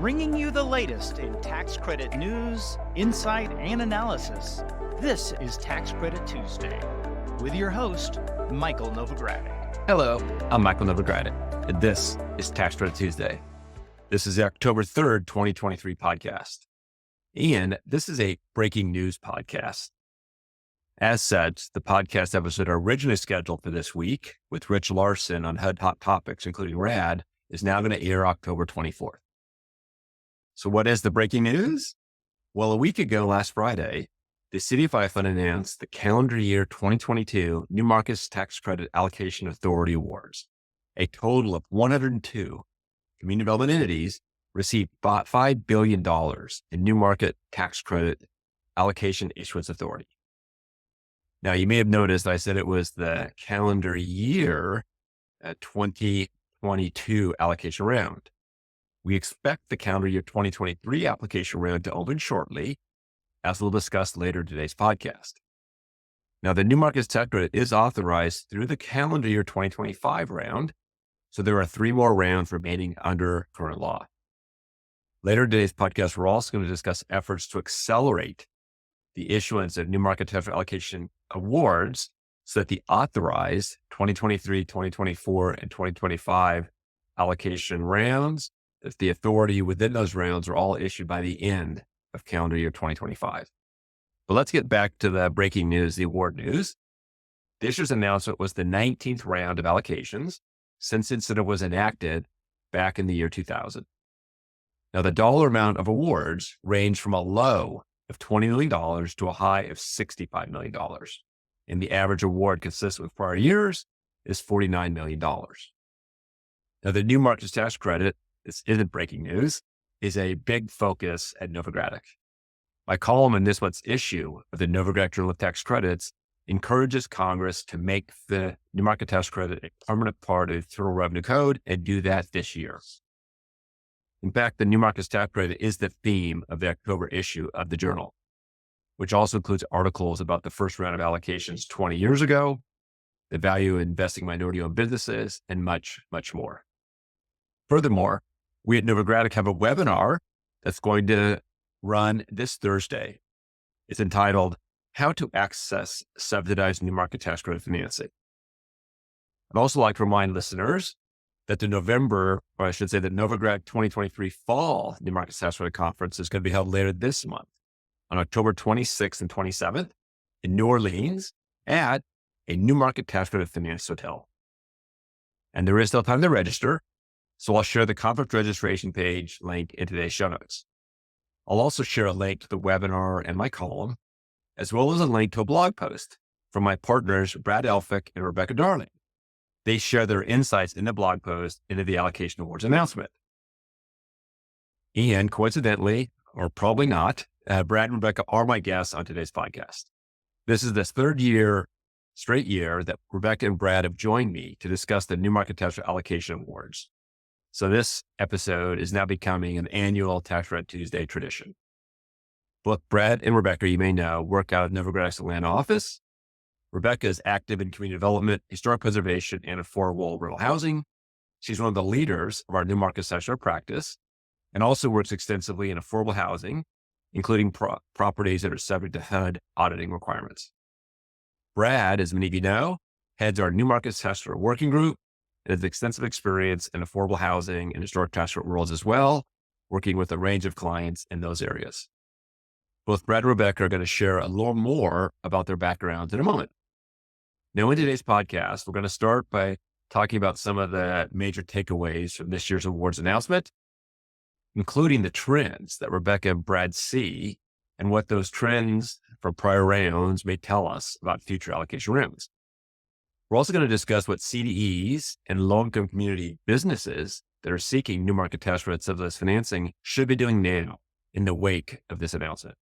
bringing you the latest in tax credit news, insight, and analysis. This is Tax Credit Tuesday with your host, Michael Novogradac. Hello, I'm Michael Novogradac, and this is Tax Credit Tuesday. This is the October 3rd, 2023 podcast. And this is a breaking news podcast. As such, the podcast episode originally scheduled for this week with Rich Larson on hot topics, including RAD, is now going to air October 24th. So what is the breaking news? Well, a week ago, last Friday, the CDFI Fund announced the calendar year 2022 New Markets Tax Credit Allocation Authority Awards. A total of 102 community development entities received $5 billion in New Market Tax Credit Allocation Issuance Authority. Now, you may have noticed I said it was the calendar year 2022 allocation round. We expect the calendar year 2023 application round to open shortly, as we'll discuss later in today's podcast. Now, the New Markets Tax Credit is authorized through the calendar year 2025 round, so there are 3 more rounds remaining under current law. Later in today's podcast, we're also going to discuss efforts to accelerate the issuance of New Market Tax Credit Allocation Awards so that the authorized 2023, 2024, and 2025 allocation rounds, that the authority within those rounds are all issued by the end of calendar year 2025. But let's get back to the breaking news, the award news. This year's announcement was the 19th round of allocations since incident was enacted back in the year 2000. Now, the dollar amount of awards range from a low of $20 million to a high of $65 million. And the average award consistent with prior years is $49 million. Now, the New Markets Tax Credit, this isn't breaking news, is a big focus at Novogradac. My column in this month's issue of the Novogradac Journal of Tax Credits encourages Congress to make the New Market Tax Credit a permanent part of the Internal Revenue Code and do that this year. In fact, the New Markets Tax Credit is the theme of the October issue of the journal, which also includes articles about the first round of allocations 20 years ago, the value of investing minority-owned businesses, and much, much more. Furthermore, we at Novogradac have a webinar that's going to run this Thursday. It's entitled, How to Access Subsidized New Market Tax Credit Financing. I'd also like to remind listeners that the Novogradac 2023 Fall New Market Tax Credit Conference is going to be held later this month on October 26th and 27th in New Orleans at a New Market Tax Credit Finance Hotel. And there is still time to register, so I'll share the conference registration page link in today's show notes. I'll also share a link to the webinar and my column, as well as a link to a blog post from my partners, Brad Elphick and Rebecca Darling. They share their insights in the blog post into the Allocation Awards announcement. And coincidentally, or probably not, Brad and Rebecca are my guests on today's podcast. This is the third straight year that Rebecca and Brad have joined me to discuss the New Market Tax Credit Allocation Awards. So this episode is now becoming an annual Tax Credit Tuesday tradition. Both Brad and Rebecca, you may know, work out of Novogradac's Atlanta office. Rebecca is active in community development, historic preservation, and affordable rural housing. She's one of the leaders of our New Market Tax Credit practice and also works extensively in affordable housing, including properties that are subject to HUD auditing requirements. Brad, as many of you know, heads our New Markets Tax Credit Working Group and has extensive experience in affordable housing and historic tax credit worlds as well, working with a range of clients in those areas. Both Brad and Rebecca are going to share a little more about their backgrounds in a moment. Now, in today's podcast, we're going to start by talking about some of the major takeaways from this year's awards announcement, including the trends that Rebecca and Brad see and what those trends from prior rounds may tell us about future allocation rounds. We're also going to discuss what CDEs and low-income community businesses that are seeking New Market Tax Credit subsidized financing should be doing now in the wake of this announcement.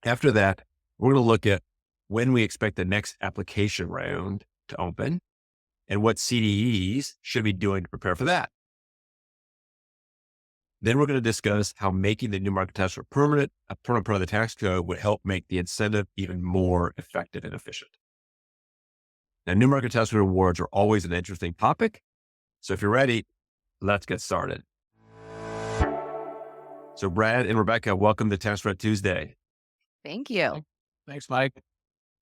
After that, we're going to look at when we expect the next application round to open and what CDEs should be doing to prepare for that. Then we're going to discuss how making the New Market Tax Credit permanent, a permanent part of the tax code, would help make the incentive even more effective and efficient. Now, New Market Tax Credit awards are always an interesting topic. So if you're ready, let's get started. So, Brad and Rebecca, welcome to Tax Credit Tuesday. Thank you. Thanks, Mike.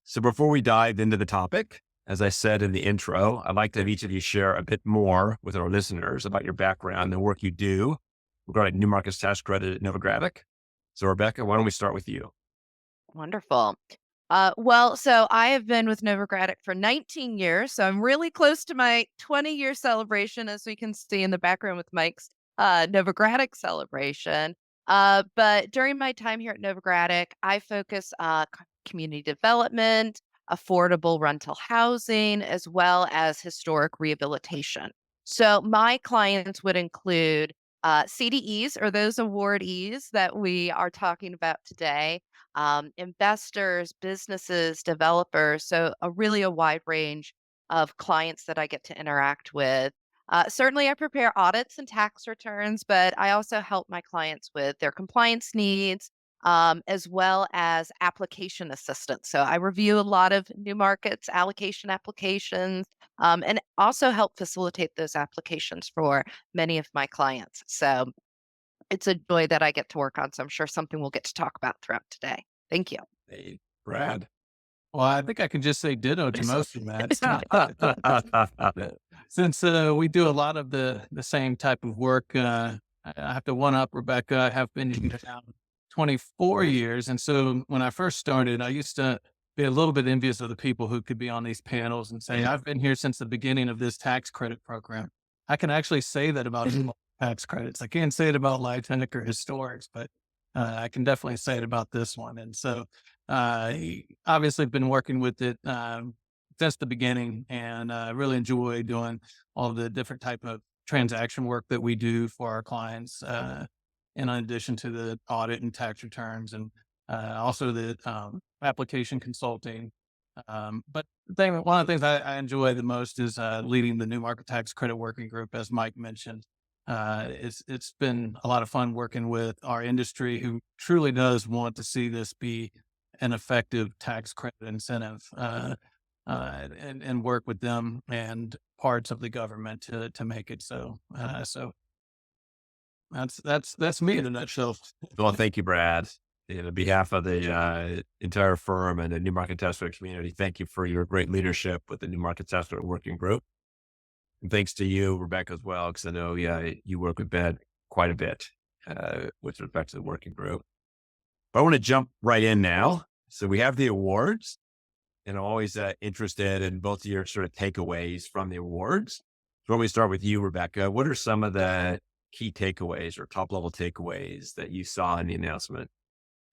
So, before we dive into the topic, as I said in the intro, I'd like to have each of you share a bit more with our listeners about your background and the work you do regarding new markets tax credit at Novogradac. So, Rebecca, why don't we start with you? Wonderful. So I have been with Novogradac for 19 years, so I'm really close to my 20-year celebration, as we can see in the background with Mike's Novogradac celebration. But during my time here at Novogradac, I focus community development, affordable rental housing, as well as historic rehabilitation. So my clients would include CDEs, or those awardees that we are talking about today, investors, businesses, developers. So a wide range of clients that I get to interact with. Certainly, I prepare audits and tax returns, but I also help my clients with their compliance needs, as well as application assistance. So I review a lot of new markets allocation applications, and also help facilitate those applications for many of my clients. So it's a joy that I get to work on. So I'm sure something we'll get to talk about throughout today. Thank you. Hey, Brad. Well, I think I can just say ditto to most of that. Since we do a lot of the same type of work, I have to one up Rebecca. I have been here now 24 years. And so when I first started, I used to be a little bit envious of the people who could be on these panels and say, I've been here since the beginning of this tax credit program. I can actually say that about tax credits. I can't say it about LIHTC or historics, but I can definitely say it about this one. And so obviously been working with it since the beginning, and really enjoy doing all the different type of transaction work that we do for our clients, in addition to the audit and tax returns, and also the application consulting. But one of the things I enjoy the most is leading the new market tax credit working group, as Mike mentioned. It's been a lot of fun working with our industry, who truly does want to see this be an effective tax credit incentive, and work with them and parts of the government to make it so. So that's me in a nutshell. Well, thank you, Brad. On behalf of the entire firm and the new market tax credit community, thank you for your great leadership with the new market tax credit working group. And thanks to you, Rebecca, as well, because I know, you work with Ben quite a bit with respect to the working group. But I want to jump right in now. So we have the awards, and I'm always interested in both of your sort of takeaways from the awards. So when we start with you, Rebecca, what are some of the key takeaways or top level takeaways that you saw in the announcement?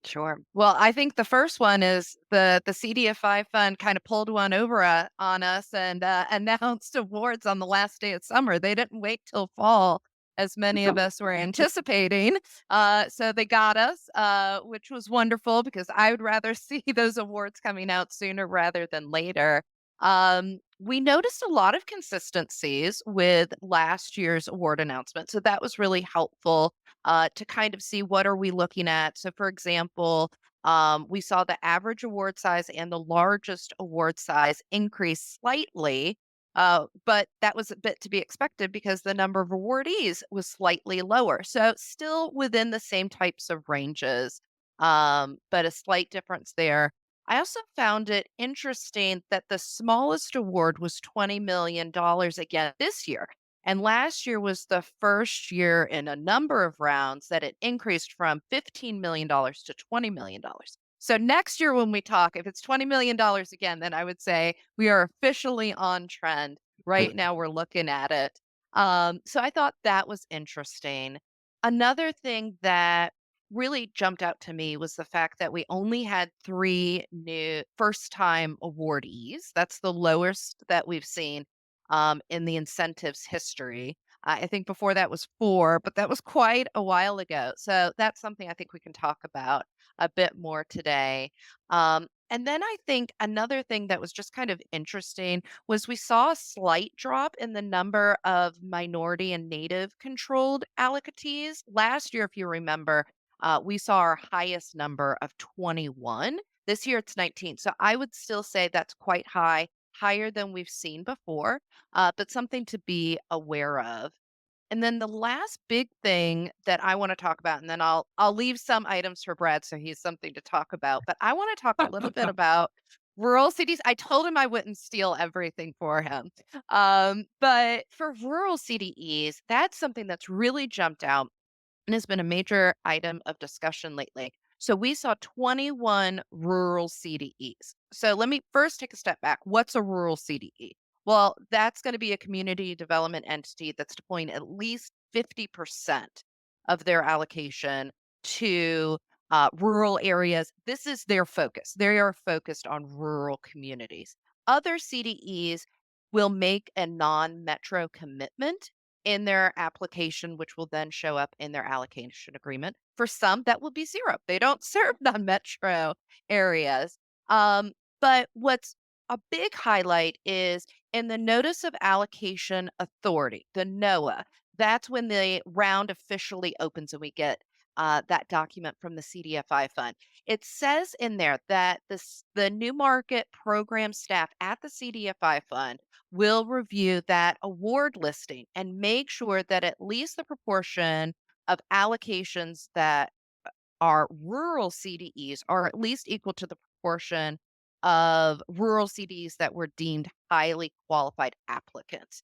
Sure. Well, I think the first one is the CDFI fund kind of pulled one over on us and announced awards on the last day of summer. They didn't wait till fall, as many of us were anticipating. So they got us, which was wonderful, because I would rather see those awards coming out sooner rather than later. We noticed a lot of consistencies with last year's award announcement. So that was really helpful to kind of see what are we looking at. So for example, we saw the average award size and the largest award size increase slightly, but that was a bit to be expected because the number of awardees was slightly lower. So still within the same types of ranges, but a slight difference there. I also found it interesting that the smallest award was $20 million again this year. And last year was the first year in a number of rounds that it increased from $15 million to $20 million. So next year, when we talk, if it's $20 million again, then I would say we are officially on trend. Right now, we're looking at it. So I thought that was interesting. Another thing that really jumped out to me was the fact that we only had 3 new first-time awardees. That's the lowest that we've seen in the incentives history. I think before that was 4, but that was quite a while ago. So that's something I think we can talk about a bit more today. And then I think another thing that was just kind of interesting was we saw a slight drop in the number of minority and native controlled allocatees. Last year, if you remember, we saw our highest number of 21. This year it's 19. So I would still say that's quite high, higher than we've seen before, but something to be aware of. And then the last big thing that I want to talk about, and then I'll leave some items for Brad so he's something to talk about. But I want to talk a little bit about rural CDs. I told him I wouldn't steal everything for him. But for rural CDEs, that's something that's really jumped out and has been a major item of discussion lately. So we saw 21 rural CDEs. So let me first take a step back. What's a rural CDE? Well, that's going to be a community development entity that's deploying at least 50% of their allocation to rural areas. This is their focus. They are focused on rural communities. Other CDEs will make a non metro commitment in their application, which will then show up in their allocation agreement. For some, that will be zero. They don't serve non-metro areas. But what's a big highlight is in the Notice of Allocation Authority, the NOAA. That's when the round officially opens and we get that document from the CDFI fund. It says in there that the new market program staff at the CDFI fund will review that award listing and make sure that at least the proportion of allocations that are rural CDEs are at least equal to the proportion of rural CDEs that were deemed highly qualified applicants.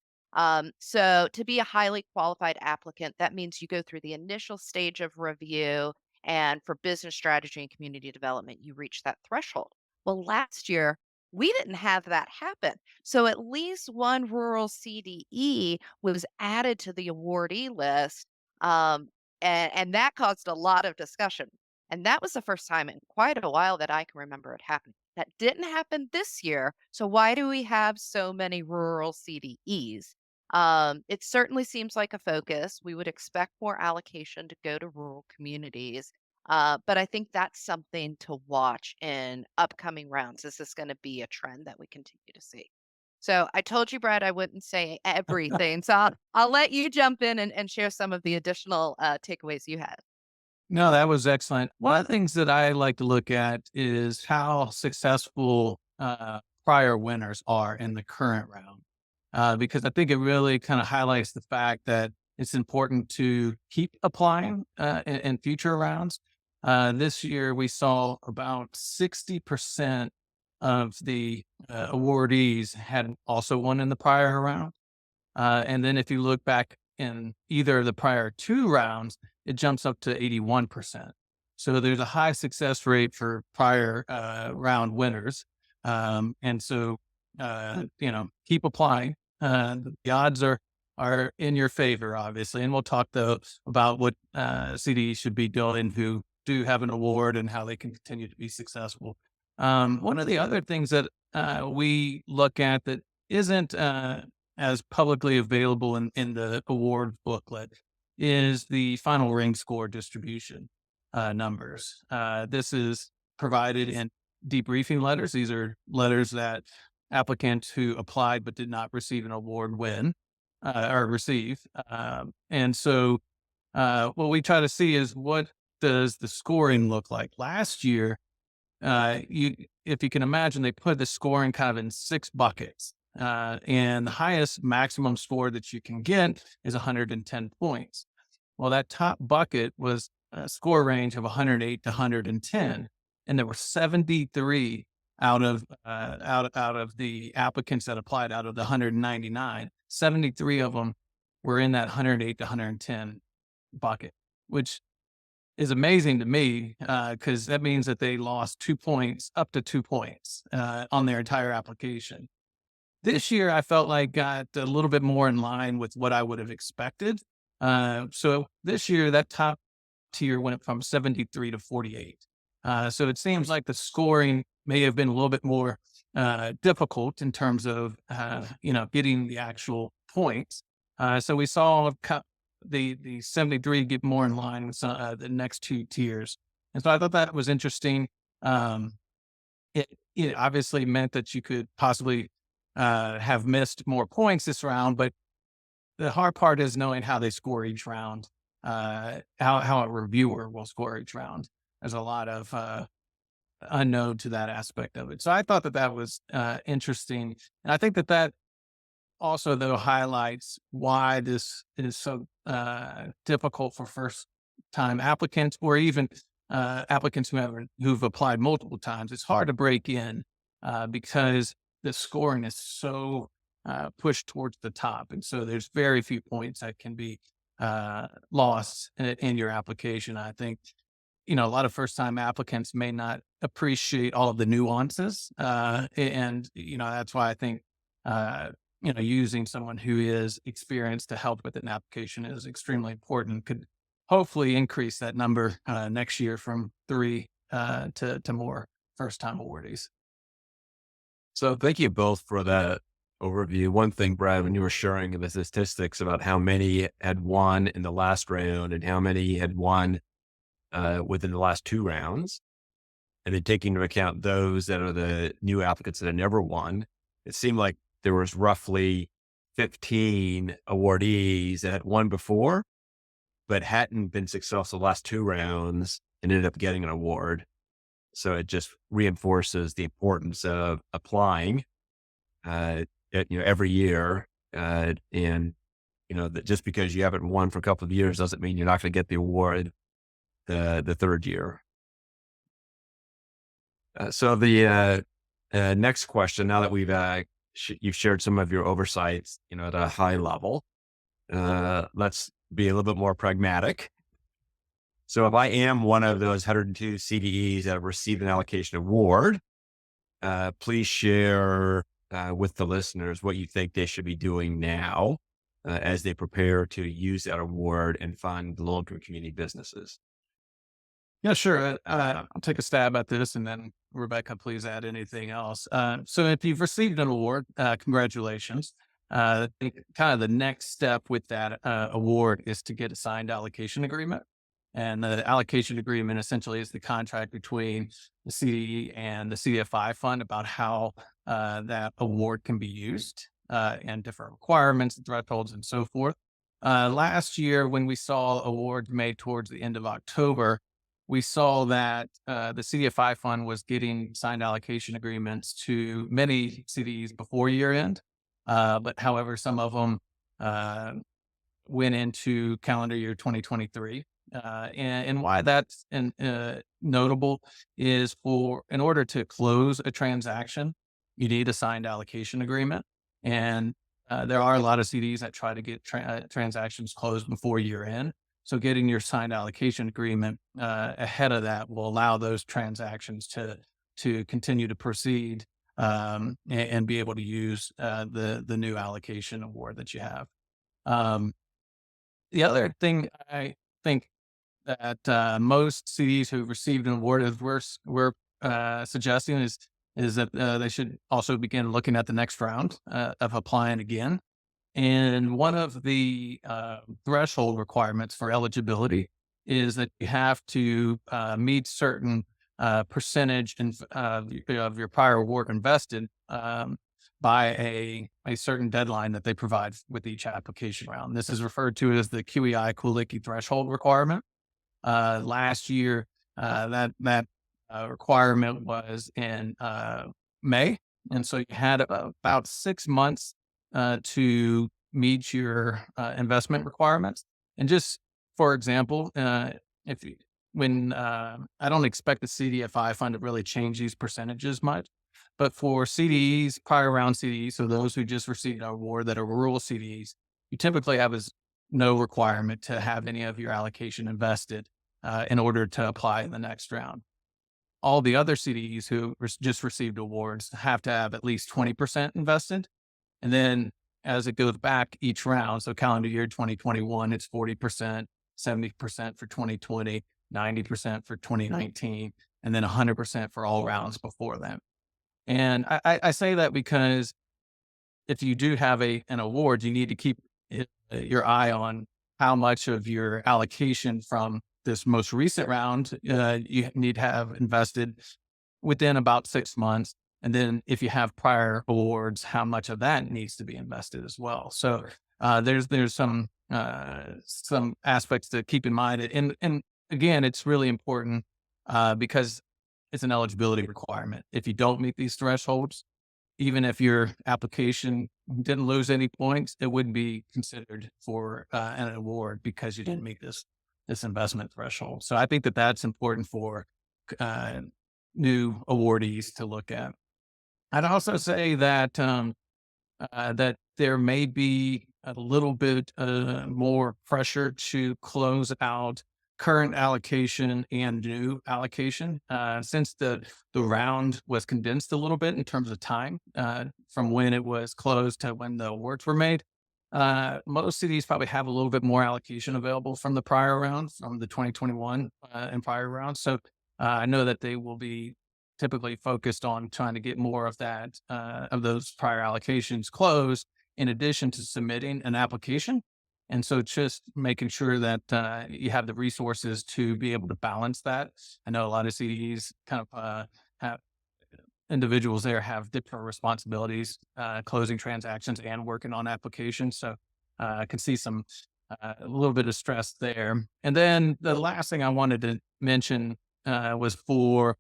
So to be a highly qualified applicant, that means you go through the initial stage of review, and for business strategy and community development, you reach that threshold. Well, last year, we didn't have that happen. So at least one rural CDE was added to the awardee list. And that caused a lot of discussion. And that was the first time in quite a while that I can remember it happening. That didn't happen this year. So why do we have so many rural CDEs? It certainly seems like a focus. We would expect more allocation to go to rural communities. But I think that's something to watch in upcoming rounds. Is this going to be a trend that we continue to see? So I told you, Brad, I wouldn't say everything. So I'll let you jump in and share some of the additional takeaways you had. No, that was excellent. One of the things that I like to look at is how successful prior winners are in the current round, because I think it really kind of highlights the fact that it's important to keep applying in future rounds. This year, we saw about 60% of the awardees had also won in the prior round. And then if you look back in either of the prior two rounds, it jumps up to 81%. So there's a high success rate for prior round winners. And so, keep applying. The odds are in your favor, obviously. And we'll talk though about what CDs should be doing who do have an award and how they can continue to be successful. One of the other things that we look at that isn't as publicly available in the award booklet is the final ring score distribution numbers. This is provided in debriefing letters. These are letters that applicants who applied but did not receive an award win or receive. And so what we try to see is what does the scoring look like? Last year, if you can imagine, they put the scoring kind of in 6 buckets. And the highest maximum score that you can get is 110 points. Well, that top bucket was a score range of 108 to 110, and there were 73 out of the applicants that applied out of the 199. 73 of them were in that 108 to 110 bucket, which is amazing to me because that means that they lost 2 points, up to 2 points on their entire application. This year, I felt like got a little bit more in line with what I would have expected. So this year, that top tier went from 73 to 48. So it seems like the scoring may have been a little bit more difficult in terms of, getting the actual points. So we saw the 73 get more in line with the next 2 tiers. And so I thought that was interesting. It obviously meant that you could possibly have missed more points this round, but the hard part is knowing how they score each round, how a reviewer will score each round. There's a lot of unknown to that aspect of it. So I thought that was interesting. And I think that also, though, highlights why this is so difficult for first-time applicants, or even applicants who've applied multiple times. It's hard to break in because the scoring is so pushed towards the top, and so there's very few points that can be lost in your application. I think a lot of first-time applicants may not appreciate all of the nuances, and that's why I think using someone who is experienced to help with an application is extremely important. Could hopefully increase that number next year from 3 to more first-time awardees. So thank you both for that overview. One thing, Brad, when you were sharing the statistics about how many had won in the last round and how many had won within the last 2 rounds, and then taking into account those that are the new applicants that have never won, it seemed like there was roughly 15 awardees that had won before, but hadn't been successful the last 2 rounds and ended up getting an award. So it just reinforces the importance of applying, every year. And that just because you haven't won for a couple of years doesn't mean you're not going to get the award the third year. So the next question, now that we've you've shared some of your oversights, at a high level, let's be a little bit more pragmatic. So if I am one of those 102 CDEs that have received an allocation award, please share with the listeners what you think they should be doing now as they prepare to use that award and fund low-income community businesses. Yeah, sure. I'll take a stab at this, and then Rebecca, please add anything else. So if you've received an award, congratulations. I think kind of the next step with that award is to get a signed allocation agreement. And the allocation agreement essentially is the contract between the CDE and the CDFI fund about how that award can be used and different requirements, thresholds, and so forth. Last year, when we saw awards made towards the end of October, we saw that the CDFI fund was getting signed allocation agreements to many CDEs before year end. But however, some of them went into calendar year 2023. And why that's notable is in order to close a transaction, you need a signed allocation agreement. And there are a lot of CDs that try to get transactions closed before year end. So getting your signed allocation agreement ahead of that will allow those transactions to continue to proceed and be able to use the new allocation award that you have. The other thing I think that most CDs who received an award, as we're suggesting, is that they should also begin looking at the next round of applying again. And one of the threshold requirements for eligibility is that you have to meet certain percentage of your prior award invested by a certain deadline that they provide with each application round. This is referred to as the QEI-Kulicki threshold requirement. Last year, that requirement was in May, and so you had about 6 months to meet your investment requirements. And just for example, I don't expect the CDFI fund to really change these percentages much, but for CDEs, prior round CDEs, so those who just received an award that are rural CDEs, you typically have no requirement to have any of your allocation invested in order to apply in the next round. All the other CDEs who just received awards have to have at least 20% invested. And then as it goes back each round, so calendar year 2021, it's 40%, 70% for 2020, 90% for 2019, and then 100% for all rounds before that. And I say that because if you do have an award, you need to keep your eye on how much of your allocation from this most recent round you need to have invested within about 6 months. And then if you have prior awards, how much of that needs to be invested as well. So there's some aspects to keep in mind. And again, it's really important because it's an eligibility requirement. If you don't meet these thresholds, even if your application didn't lose any points, it wouldn't be considered for an award because you didn't meet this investment threshold. So I think that that's important for new awardees to look at. I'd also say that that there may be a little bit more pressure to close out current allocation and new allocation since the round was condensed a little bit in terms of time from when it was closed to when the awards were made. Most cities probably have a little bit more allocation available from the prior round, from the 2021 and prior rounds. So I know that they will be typically focused on trying to get more of that, of those prior allocations closed in addition to submitting an application. And so just making sure that you have the resources to be able to balance that. I know a lot of CDEs kind of have individuals there have different responsibilities, closing transactions and working on applications. So I can see a little bit of stress there. And then the last thing I wanted to mention was for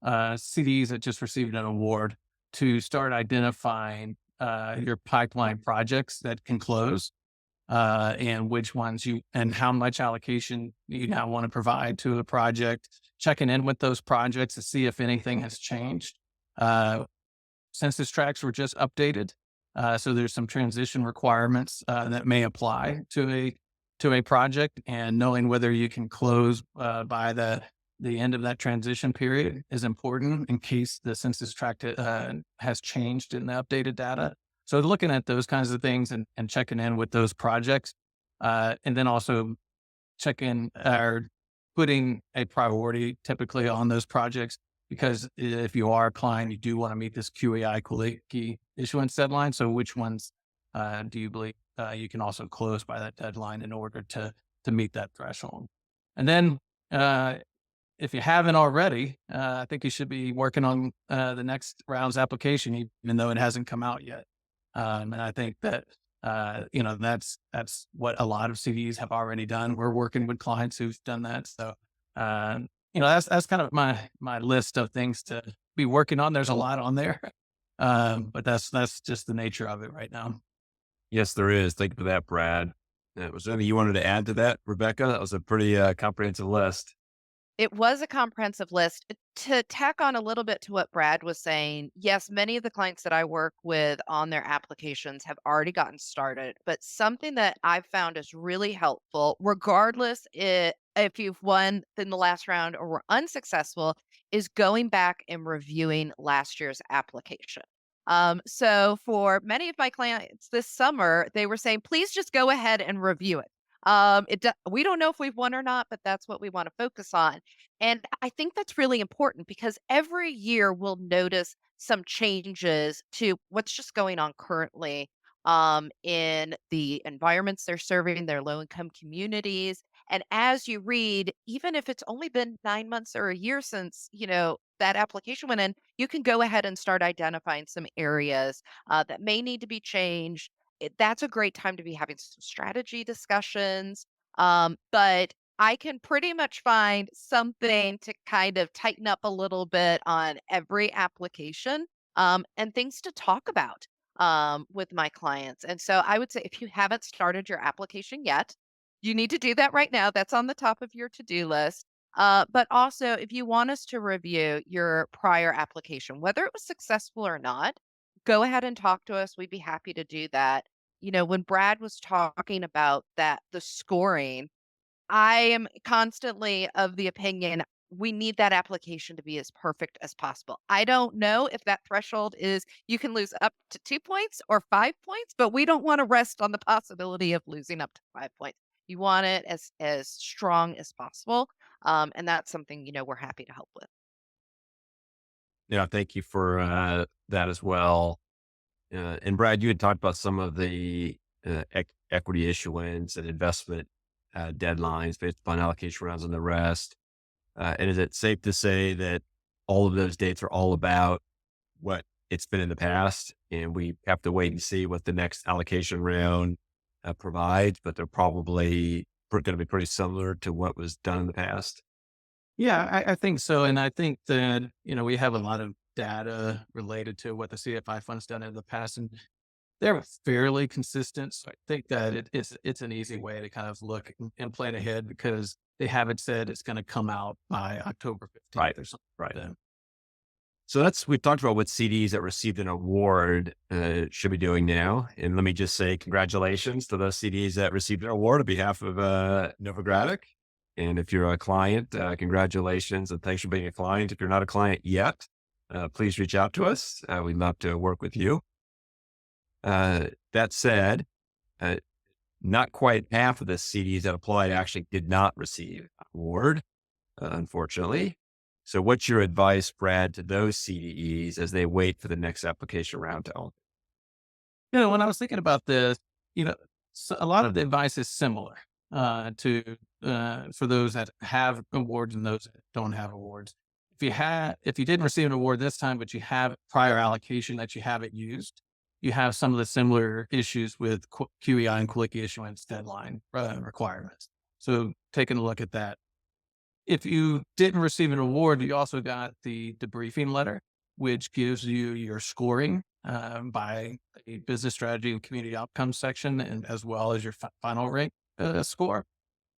CDs that just received an award to start identifying your pipeline projects that can close and which ones and how much allocation you now want to provide to a project, checking in with those projects to see if anything has changed. Census tracts were just updated. So there's some transition requirements that may apply to a project, and knowing whether you can close by the end of that transition period is important in case the census tract has changed in the updated data. So looking at those kinds of things and checking in with those projects, and then also checking or putting a priority typically on those projects, because if you are applying, you do want to meet this QAI key issuance deadline. So which ones do you believe you can also close by that deadline in order to meet that threshold? And then if you haven't already, I think you should be working on the next round's application, even though it hasn't come out yet. And I think that, that's what a lot of CDs have already done. We're working with clients who've done that. So, that's kind of my list of things to be working on. There's a lot on there, but that's just the nature of it right now. Yes, there is. Thank you for that, Brad. Was there anything you wanted to add to that, Rebecca? That was a pretty comprehensive list. It was a comprehensive list. To tack on a little bit to what Brad was saying, yes, many of the clients that I work with on their applications have already gotten started, but something that I've found is really helpful, regardless if you've won in the last round or were unsuccessful, is going back and reviewing last year's application. So for many of my clients this summer, they were saying, please just go ahead and review it. We don't know if we've won or not, but that's what we want to focus on. And I think that's really important because every year we'll notice some changes to what's just going on currently in the environments they're serving, their low income communities. And as you read, even if it's only been 9 months or a year since, that application went in, you can go ahead and start identifying some areas that may need to be changed. That's a great time to be having some strategy discussions. But I can pretty much find something to kind of tighten up a little bit on every application and things to talk about with my clients. And so I would say if you haven't started your application yet, you need to do that right now. That's on the top of your to-do list. But also, if you want us to review your prior application, whether it was successful or not, go ahead and talk to us. We'd be happy to do that. When Brad was talking about the scoring, I am constantly of the opinion we need that application to be as perfect as possible. I don't know if that threshold is you can lose up to 2 points or 5 points, but we don't want to rest on the possibility of losing up to 5 points. You want it as strong as possible. And that's something, we're happy to help with. Yeah, thank you for that as well. And Brad, you had talked about some of the equity issuance and investment deadlines based upon allocation rounds and the rest. And is it safe to say that all of those dates are all about what it's been in the past, and we have to wait and see what the next allocation round provides, but they're probably going to be pretty similar to what was done in the past? Yeah, I think so. And I think that, we have a lot of data related to what the CDFI fund's done in the past. And they're fairly consistent. So I think that it's an easy way to kind of look and plan ahead because they haven't said it's going to come out by October 15th Right. or something. Right. Like that. So we've talked about what CDs that received an award should be doing now. And let me just say congratulations to those CDs that received an award on behalf of Novogradac. And if you're a client, congratulations and thanks for being a client. If you're not a client yet, please reach out to us. We'd love to work with you. That said, not quite half of the CDs that applied actually did not receive an award, unfortunately. So what's your advice, Brad, to those CDEs as they wait for the next application round to open? When I was thinking about this, so a lot of the advice is similar for those that have awards and those that don't have awards. If you didn't receive an award this time, but you have prior allocation that you haven't used, you have some of the similar issues with QEI and quick issuance deadline requirements. So taking a look at that. If you didn't receive an award, you also got the debriefing letter, which gives you your scoring by a business strategy and community outcomes section, and as well as your final rank score.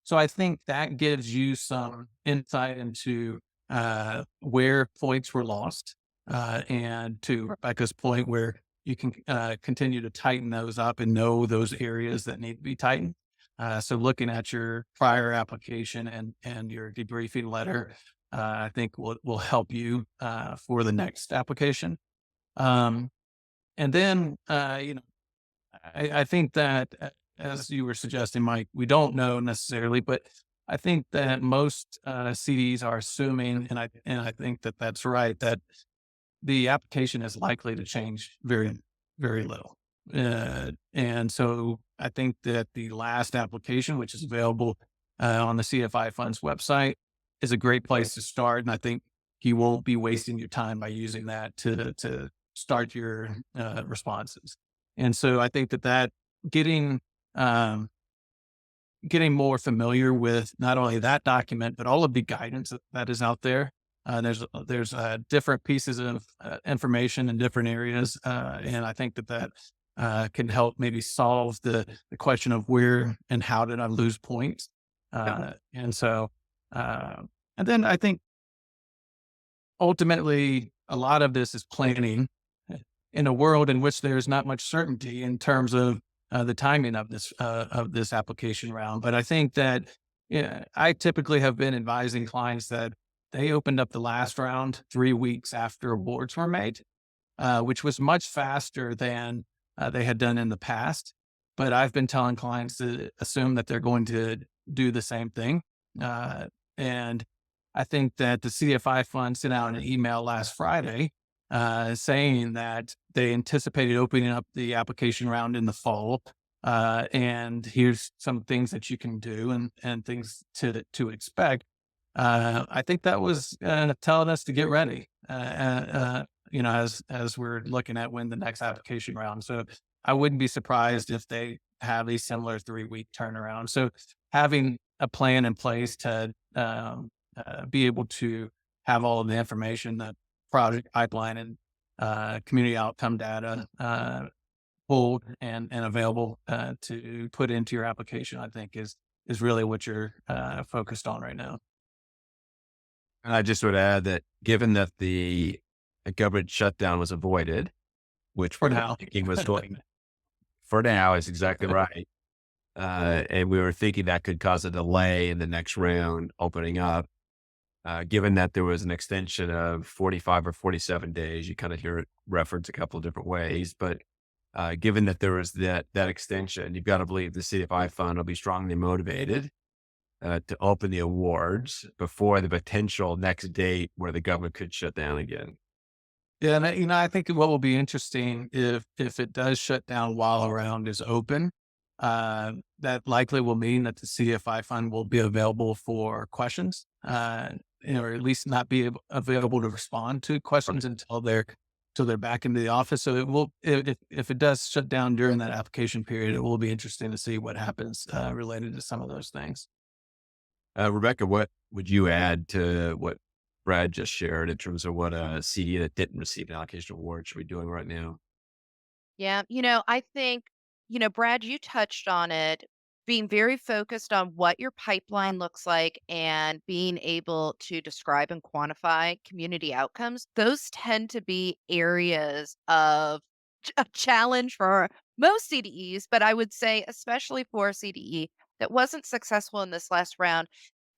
So I think that gives you some insight into where points were lost, and to Rebecca's point, where you can continue to tighten those up and know those areas that need to be tightened. So looking at your prior application and your debriefing letter, I think will help you for the next application. And then, I think that as you were suggesting, Mike, we don't know necessarily, but I think that most CDs are assuming, and I think that that's right, that the application is likely to change very, very little. And so I think that the last application, which is available on the CDFI Fund's website, is a great place to start. And I think you won't be wasting your time by using that to start your responses. And so I think that getting more familiar with not only that document, but all of the guidance that is out there. There's different pieces of information in different areas. And I think that can help maybe solve the question of where and how did I lose points. And so, and then I think ultimately a lot of this is planning in a world in which there's not much certainty in terms of the timing of this application round. But I think that I typically have been advising clients that they opened up the last round 3 weeks after awards were made, which was much faster than they had done in the past. But I've been telling clients to assume that they're going to do the same thing. And I think that the CDFI Fund sent out an email last Friday saying that they anticipated opening up the application round in the fall. And here's some things that you can do and things to expect. I think that was telling us to get ready, as we're looking at when the next application round. So I wouldn't be surprised if they have a similar 3-week turnaround. So having a plan in place to be able to have all of the information, the project pipeline and community outcome data pulled and available to put into your application, I think is really what you're focused on right now. And I just would add that given that the government shutdown was avoided, which For we're now. thinking was going for now is exactly right. And we were thinking that could cause a delay in the next round opening up. Given that there was an extension of 45 or 47 days, you kind of hear it referenced a couple of different ways, but given that there was that extension, you've got to believe the CDFI Fund will be strongly motivated to open the awards before the potential next date where the government could shut down again. Yeah, and I think what will be interesting if it does shut down while a round is open, that likely will mean that the CDFI Fund will be available for questions, or at least not be available to respond to questions until they're back into the office. So it will, if it does shut down during that application period, it will be interesting to see what happens related to some of those things. Rebecca, what would you add to what Brad just shared in terms of what a CD that didn't receive an allocation award should be doing right now? Yeah. I think, Brad, you touched on it, being very focused on what your pipeline looks like and being able to describe and quantify community outcomes. Those tend to be areas of a challenge for most CDEs, but I would say, especially for a CDE that wasn't successful in this last round,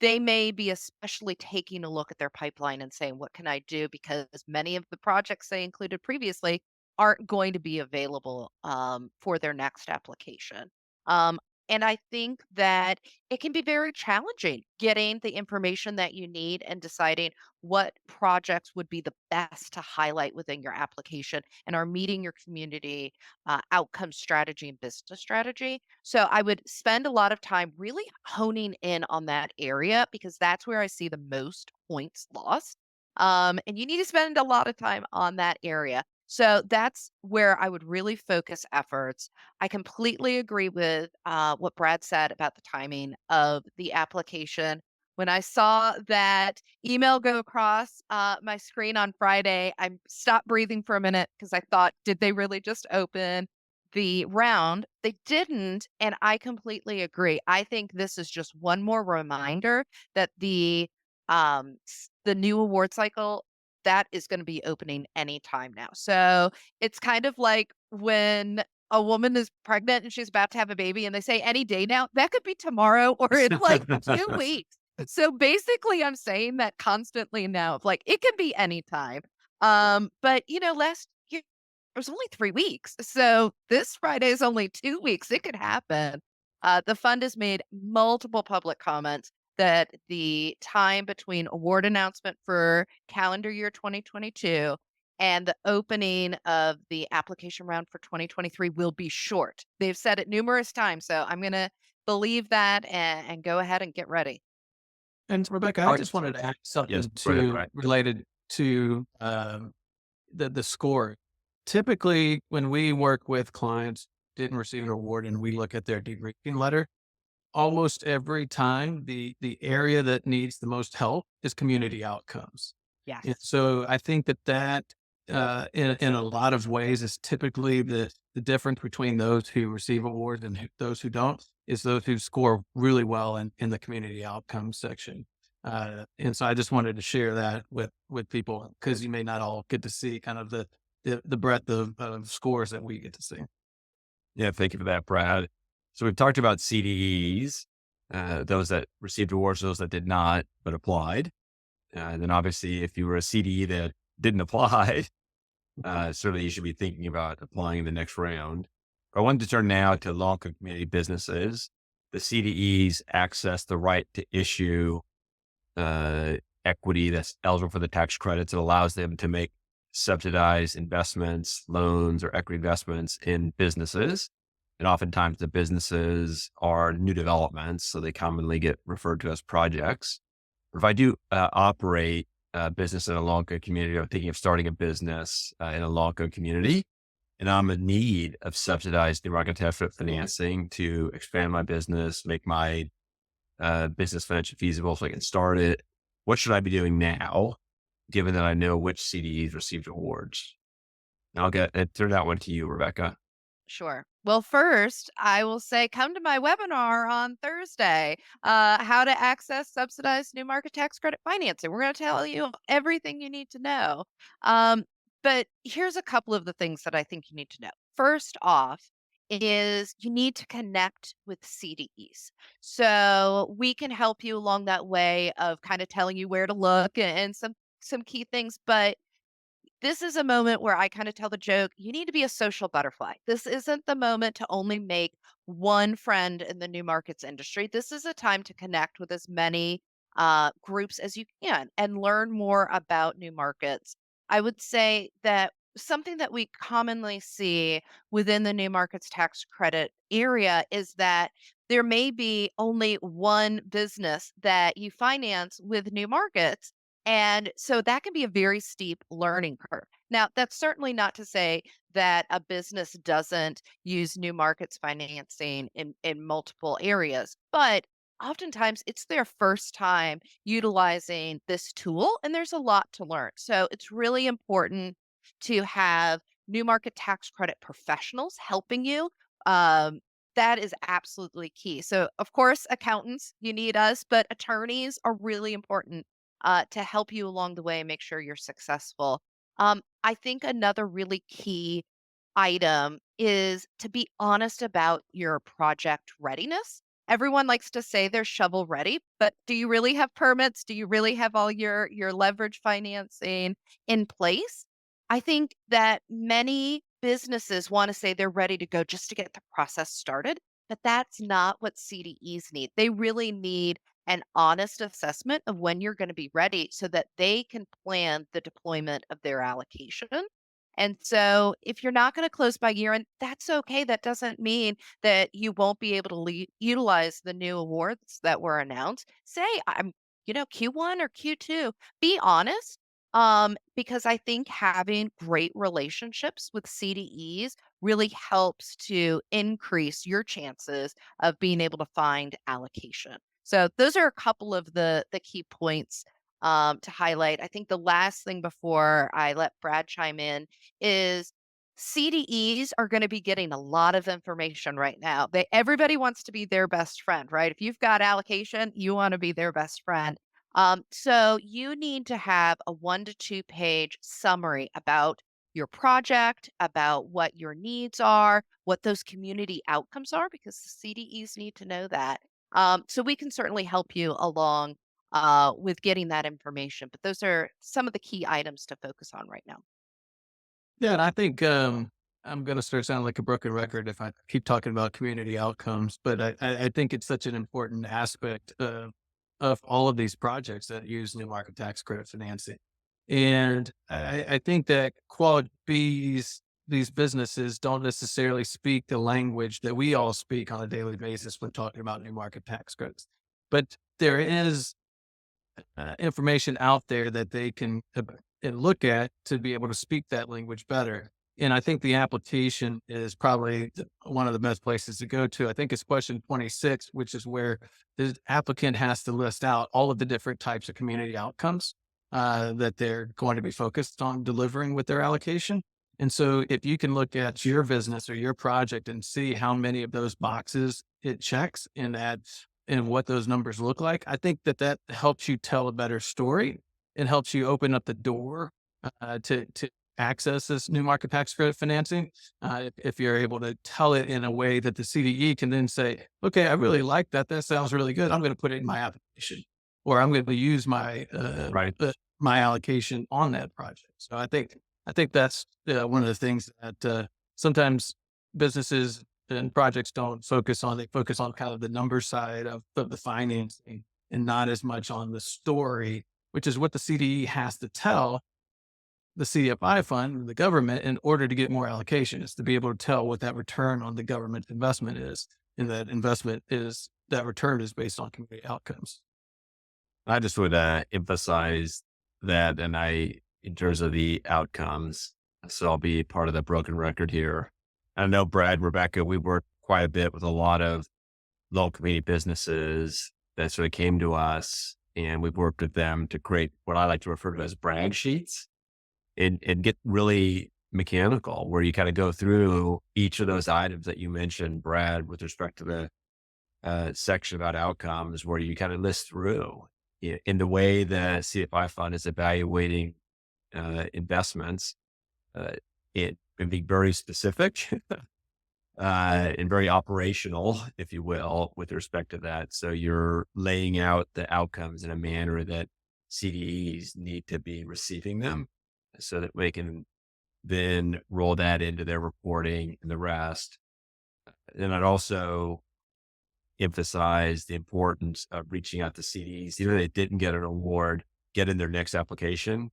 they may be especially taking a look at their pipeline and saying, what can I do? Because many of the projects they included previously aren't going to be available for their next application. Um, and I think that it can be very challenging getting the information that you need and deciding what projects would be the best to highlight within your application and are meeting your community outcome strategy and business strategy. So I would spend a lot of time really honing in on that area because that's where I see the most points lost. And you need to spend a lot of time on that area. So that's where I would really focus efforts. I completely agree with what Brad said about the timing of the application. When I saw that email go across my screen on Friday, I stopped breathing for a minute because I thought, did they really just open the round? They didn't. And I completely agree. I think this is just one more reminder that the new award cycle that is going to be opening anytime now. So it's kind of like when a woman is pregnant and she's about to have a baby and they say any day now, that could be tomorrow or in like 2 weeks. So basically I'm saying that constantly now of like it can be anytime. But last year it was only 3 weeks. So this Friday is only 2 weeks. It could happen. The fund has made multiple public comments that the time between award announcement for calendar year 2022 and the opening of the application round for 2023 will be short. They've said it numerous times, so I'm going to believe that and go ahead and get ready. And Rebecca, I just wanted to add Yes, something go ahead, to Brian. related to the score. Typically, when we work with clients didn't receive an award and we look at their debriefing letter, almost every time the area that needs the most help is community outcomes. And Yes. so I think that in a lot of ways is typically the difference between those who receive awards and those who don't is those who score really well in the community outcomes section. And so I just wanted to share that with people because you may not all get to see kind of the breadth of scores that we get to see. Yeah, thank you for that, Brad. So we've talked about CDEs, those that received awards, those that did not, but applied. And then obviously, if you were a CDE that didn't apply, certainly you should be thinking about applying the next round. I wanted to turn now to local community businesses. The CDEs access the right to issue equity that's eligible for the tax credits. It allows them to make subsidized investments, loans, or equity investments in businesses. And oftentimes the businesses are new developments, so they commonly get referred to as projects. But if I do operate a business in a long-code community, I'm thinking of starting a business in a long-code community, and I'm in need of subsidized new market tax credit financing to expand my business, make my business financially feasible so I can start it. What should I be doing now, given that I know which CDEs received awards? And turn that one to you, Rebecca. Sure. Well, first, I will say come to my webinar on Thursday, how to access subsidized new market tax credit financing. We're going to tell you everything you need to know. But here's a couple of the things that I think you need to know. First off, is you need to connect with CDEs. So we can help you along that way of kind of telling you where to look and some key things, but this is a moment where I kind of tell the joke, you need to be a social butterfly. This isn't the moment to only make one friend in the new markets industry. This is a time to connect with as many groups as you can and learn more about new markets. I would say that something that we commonly see within the new markets tax credit area is that there may be only one business that you finance with new markets, and so that can be a very steep learning curve. Now, that's certainly not to say that a business doesn't use new markets financing in multiple areas, but oftentimes it's their first time utilizing this tool and there's a lot to learn. So it's really important to have new market tax credit professionals helping you, um, that is absolutely key. So, of course, accountants, you need us, but attorneys are really important to help you along the way and make sure you're successful. I think another really key item is to be honest about your project readiness. Everyone likes to say they're shovel ready, but do you really have permits? Do you really have all your leverage financing in place? I think that many businesses want to say they're ready to go just to get the process started, but that's not what CDEs need. They really need an honest assessment of when you're going to be ready so that they can plan the deployment of their allocation. And so if you're not going to close by year end, that's okay. That doesn't mean that you won't be able to utilize the new awards that were announced. Say I'm, Q1 or Q2. Be honest. Because I think having great relationships with CDEs really helps to increase your chances of being able to find allocation. So those are a couple of the key points to highlight. I think the last thing before I let Brad chime in is CDEs are going to be getting a lot of information right now. Everybody wants to be their best friend, right? If you've got allocation, you want to be their best friend. So you need to have a 1 to 2 page summary about your project, about what your needs are, what those community outcomes are, because the CDEs need to know that. So we can certainly help you along with getting that information. But those are some of the key items to focus on right now. Yeah, and I think I'm going to start sounding like a broken record if I keep talking about community outcomes, but I think it's such an important aspect of all of these projects that use new market tax credit financing. And I think that quad B's, these businesses don't necessarily speak the language that we all speak on a daily basis when talking about new market tax credits. But there is information out there that they can look at to be able to speak that language better. And I think the application is probably one of the best places to go to. I think it's question 26, which is where the applicant has to list out all of the different types of community outcomes that they're going to be focused on delivering with their allocation. And so if you can look at your business or your project and see how many of those boxes it checks in that and what those numbers look like, I think that helps you tell a better story and helps you open up the door to access this new market tax credit financing. If you're able to tell it in a way that the CDE can then say, okay, I really like that. That sounds really good. I'm going to put it in my application, or I'm going to use my my allocation on that project. So I think that's one of the things that sometimes businesses and projects don't focus on. They focus on kind of the number side of the financing and not as much on the story, which is what the CDE has to tell the CDFI fund, the government, in order to get more allocation, is to be able to tell what that return on the government investment is. And that return is based on community outcomes. I just would emphasize that, and in terms of the outcomes, so I'll be part of the broken record here. I know Brad, Rebecca, we work quite a bit with a lot of local community businesses that sort of came to us, and we've worked with them to create what I like to refer to as brag sheets and get really mechanical, where you kind of go through each of those items that you mentioned, Brad, with respect to the section about outcomes, where you kind of list through in the way the CDFI fund is evaluating investments. It can be very specific and very operational, if you will, with respect to that. So you're laying out the outcomes in a manner that CDEs need to be receiving them so that they can then roll that into their reporting and the rest. And I'd also emphasize the importance of reaching out to CDEs, even if they didn't get an award, get in their next application.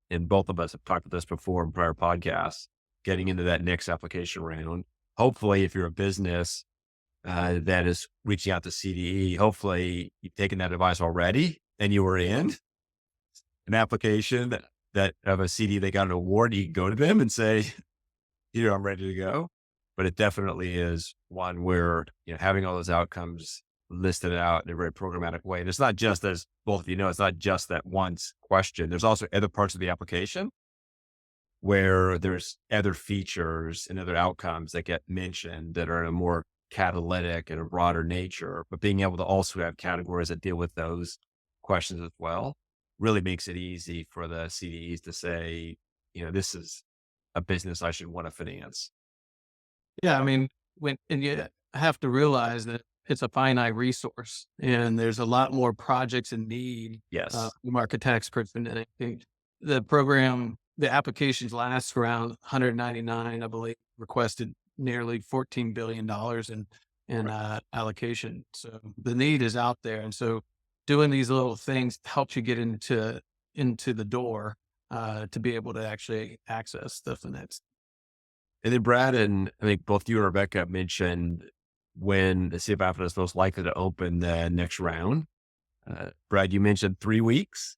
And both of us have talked about this before in prior podcasts, getting into that next application round. Hopefully, if you're a business that is reaching out to CDE, hopefully you've taken that advice already and you were in an application that of a CD, they got an award, you can go to them and say, I'm ready to go. But it definitely is one where, having all those outcomes listed out in a very programmatic way. And it's not just, as both of you know, it's not just that one question. There's also other parts of the application where there's other features and other outcomes that get mentioned that are in a more catalytic and a broader nature, but being able to also have categories that deal with those questions as well really makes it easy for the CDEs to say, this is a business I should want to finance. Yeah, I mean, and you have to realize that it's a finite resource, and there's a lot more projects in need. Yes. Market tax credit. And I think the program, the applications last round 199, I believe, requested nearly $14 billion in allocation. So the need is out there, and so doing these little things helps you get into the door to be able to actually access the finance. And then Brad, and I think both you and Rebecca mentioned when the CFI is most likely to open the next round. Brad, you mentioned 3 weeks.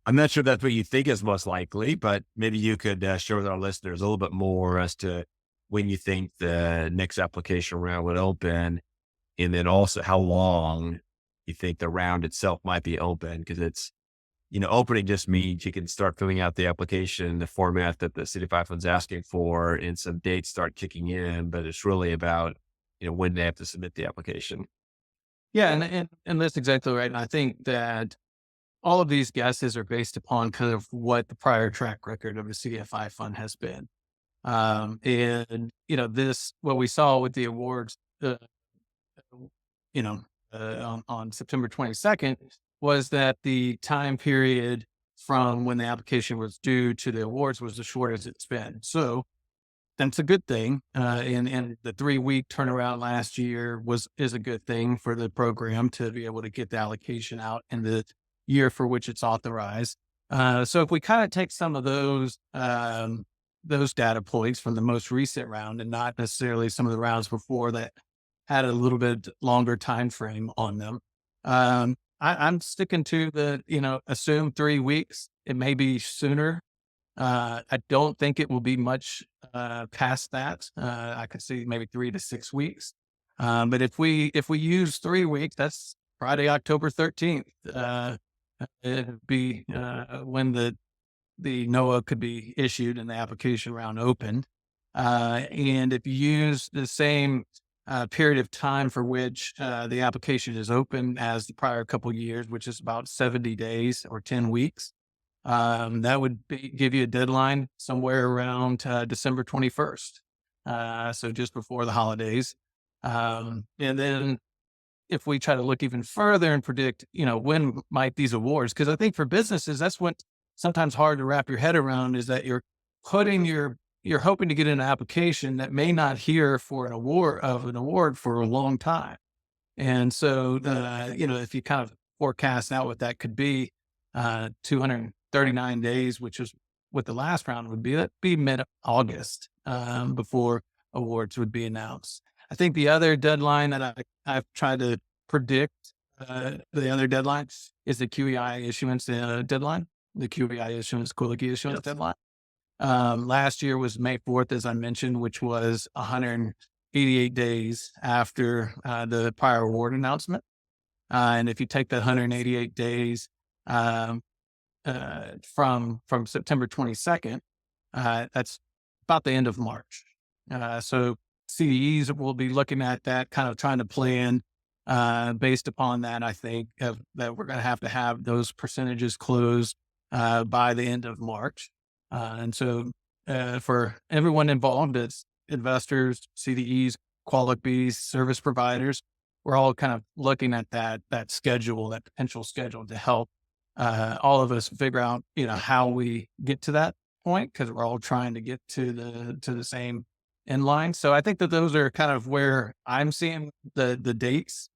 I'm not sure that's what you think is most likely, but maybe you could share with our listeners a little bit more as to when you think the next application round would open, and then also how long you think the round itself might be open. Because it's, opening just means you can start filling out the application, the format that the CDFI fund's asking for, and some dates start kicking in, but it's really about, when they have to submit the application. Yeah, and that's exactly right. And I think that all of these guesses are based upon kind of what the prior track record of the CDFI fund has been. And, what we saw with the awards, on September 22nd was that the time period from when the application was due to the awards was the shortest it's been. So that's a good thing. And the 3-week turnaround last year is a good thing for the program to be able to get the allocation out in the year for which it's authorized. So if we kind of take some of those data points from the most recent round and not necessarily some of the rounds before that had a little bit longer time frame on them, I'm sticking to the, assume 3 weeks. It may be sooner. I don't think it will be much past that. I could see maybe 3 to 6 weeks. But if we use 3 weeks, that's Friday, October 13th. It'd be when the NOAA could be issued and the application round opened. And if you use the same period of time for which the application is open as the prior couple of years, which is about 70 days or 10 weeks, that would give you a deadline somewhere around December 21st. So just before the holidays. And then if we try to look even further and predict, when might these awards, because I think for businesses, that's what sometimes hard to wrap your head around, is that you're hoping to get an application that may not hear for an award for a long time. And so, if you kind of forecast out what that could be, 239 days, which is what the last round would be, that'd be mid-August before awards would be announced. I think the other deadline that I've tried to predict, the other deadline is the QEI issuance deadline, the QEI issuance, issuance deadline. Last year was May 4th, as I mentioned, which was 188 days after the prior award announcement. And if you take that 188 days from September 22nd, that's about the end of March. So CDEs will be looking at that, kind of trying to plan based upon that. I think that we're going to have those percentages closed by the end of March. And so for everyone involved, it's investors, CDEs, qualifies, service providers, we're all kind of looking at that schedule, that potential schedule, to help all of us figure out, how we get to that point, because we're all trying to get to the same end line. So I think that those are kind of where I'm seeing the dates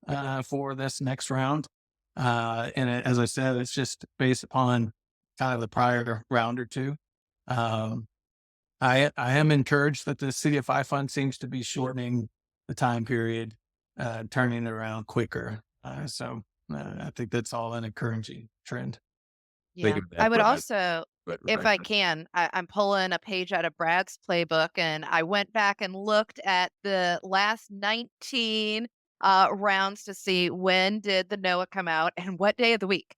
for this next round. And as I said, it's just based upon kind of the prior round or two. I am encouraged that the CDFI fund seems to be shortening the time period, turning it around quicker. So I think that's all an encouraging trend. Yeah. I would also, if I can, I'm pulling a page out of Brad's playbook, and I went back and looked at the last 19 rounds to see when did the NOAA come out and what day of the week,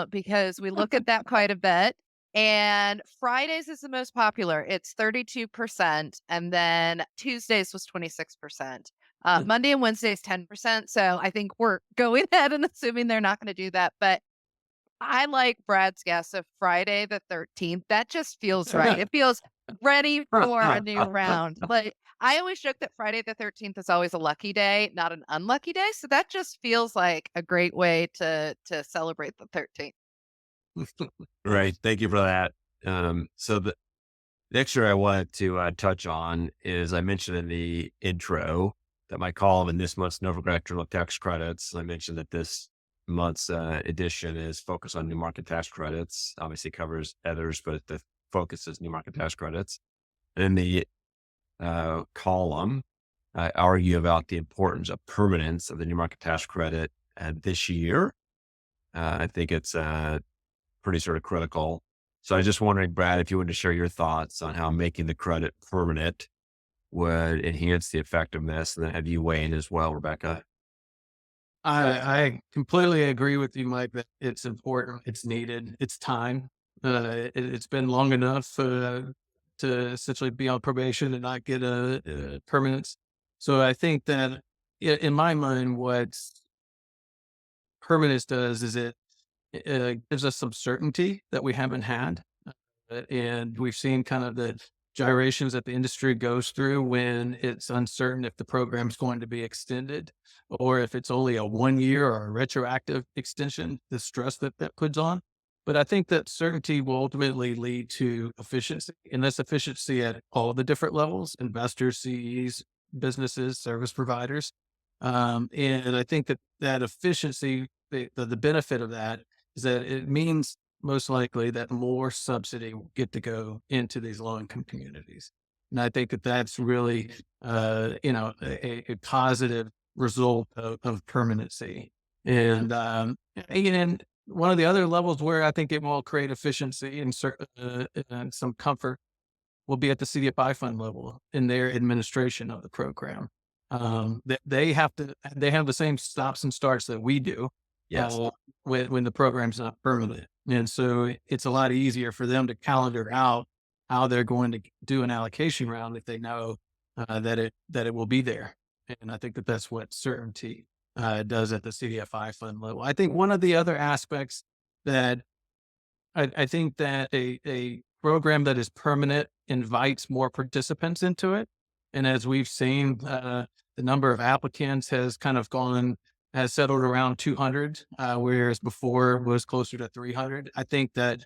because we look at that quite a bit. And Fridays is the most popular. It's 32%. And then Tuesdays was 26%. Monday and Wednesday is 10%. So I think we're going ahead and assuming they're not going to do that. But I like Brad's guess of Friday the 13th. That just feels right. It feels ready for a new round. Like I always joke that Friday the 13th is always a lucky day, not an unlucky day. So that just feels like a great way to celebrate the 13th. Right. Thank you for that. So the next area I wanted to touch on is I mentioned in the intro that my column in this month's Novogradac Journal of Tax Credits, I mentioned that this month's edition is focused on new market tax credits. Obviously covers others, but the focus is new market tax credits. And in the column, I argue about the importance of permanence of the new market tax credit this year. I think it's pretty sort of critical. So I was just wondering, Brad, if you wanted to share your thoughts on how making the credit permanent would enhance the effectiveness, and then have you weigh in as well, Rebecca. I completely agree with you, Mike, that it's important, it's needed, it's time. It's been long enough to essentially be on probation and not get a permanence. So I think that in my mind, what permanence does is it gives us some certainty that we haven't had. And we've seen kind of the gyrations that the industry goes through when it's uncertain if the program's going to be extended or if it's only a 1 year or a retroactive extension, the stress that that puts on. But I think that certainty will ultimately lead to efficiency, and that's efficiency at all the different levels: investors, CEs, businesses, service providers. And I think that that efficiency, the benefit of that is that it means most likely that more subsidy will get to go into these low income communities. And I think that that's really, a positive result of permanency. And one of the other levels where I think it will create efficiency and some comfort will be at the CDFI fund level in their administration of the program. They have the same stops and starts that we do. Yes. When the program's not permanent. And so it's a lot easier for them to calendar out how they're going to do an allocation round if they know that it will be there. And I think that that's what certainty does at the CDFI fund level. I think one of the other aspects that I think that a program that is permanent invites more participants into it. And as we've seen, the number of applicants has settled around 200, whereas before was closer to 300. I think that